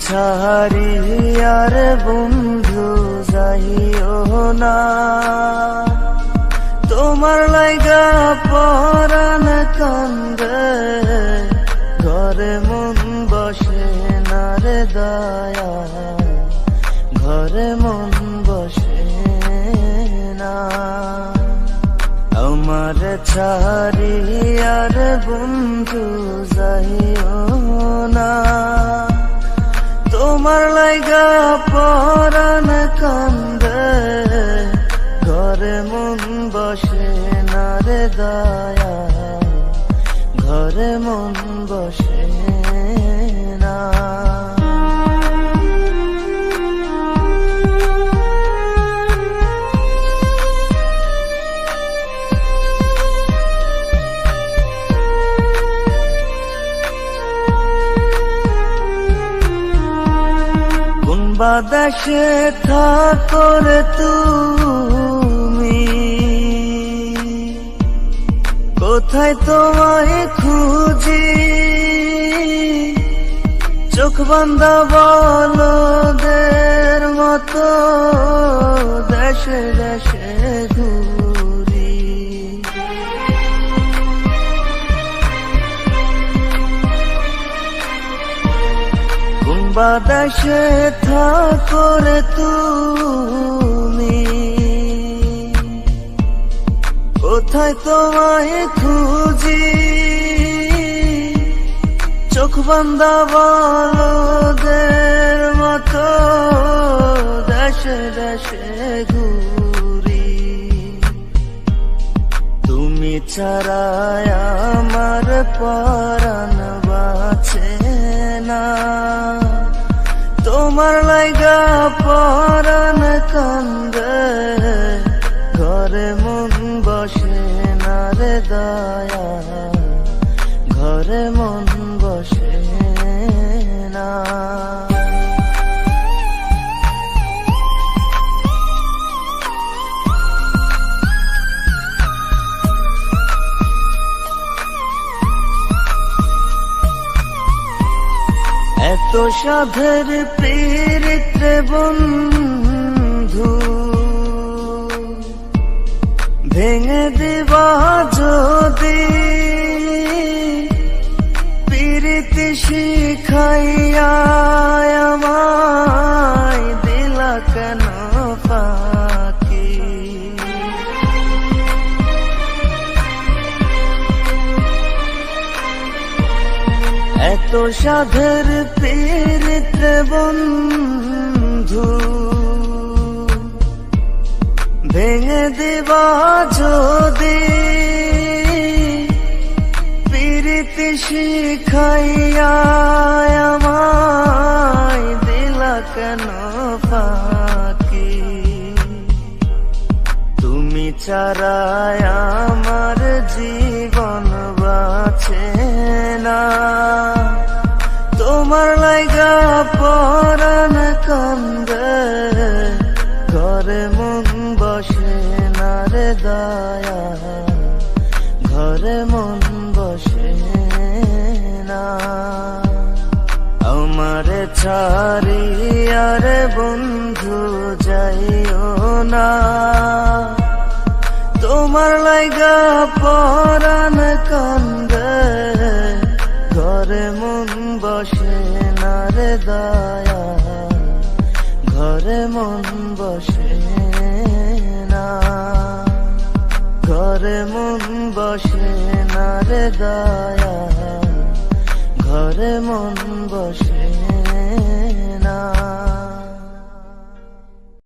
ছাড়ি আর বন্ধু যাইও না, তোমার লাইগা পরাণ কান্দে, ঘরে মন বসে না রে দয়া, ঘরে মন বসে না। আমার ছাড়ি আর বন্ধু যাইও না, তোমার লাইগা পরাণ কান্দে, ঘরে মন বসে না রে দয়া, ঘরে মন বসে না। বাতাসে থাকো রে তুমি, কোথায় তোমায় খুঁজি, চোখ বান্ধা বলদের মতো দেশে দেশে ঘুরি। বাতাসে থাকো রে তুমি, কোথায় তোমায় খুঁজি, চোখ বান্ধা বলদের মতো দেশে দেশে ঘুরি। তুমি ছাড়া আমার পরাণ বাঁচে না, তোমার লাইগা পরাণ কান্দে, ঘরে মন বসে না রে দয়া, ঘরে মন বসে না। এত সাধের পীড়িত বন্ধু, ভেঙে দিবা যদি, পীড়িত শিখাইয়া আমায় দিলা কেন ফাঁকি। এত সাধের পীড়িত বন্ধু, ভেঙে দিবা যদি, পীড়িত শিখাইয়া আমায় দিলা কেন ফাঁকি। তুমি ছাড়া আমার জীবন বাঁচে না, তোমার লাইগা পরাণ কান্দে, ঘরে মন বসে না রে দয়া, ঘরে মন বসে না। আমার ছাড়ি আর বন্ধু যাইও না, তোমার লাইগা পরাণ কান্দে, ঘরে মন বসে না রে দয়া, ঘরে মন বসে না, ঘরে মন বসে না রে দয়া, ঘরে মন বসে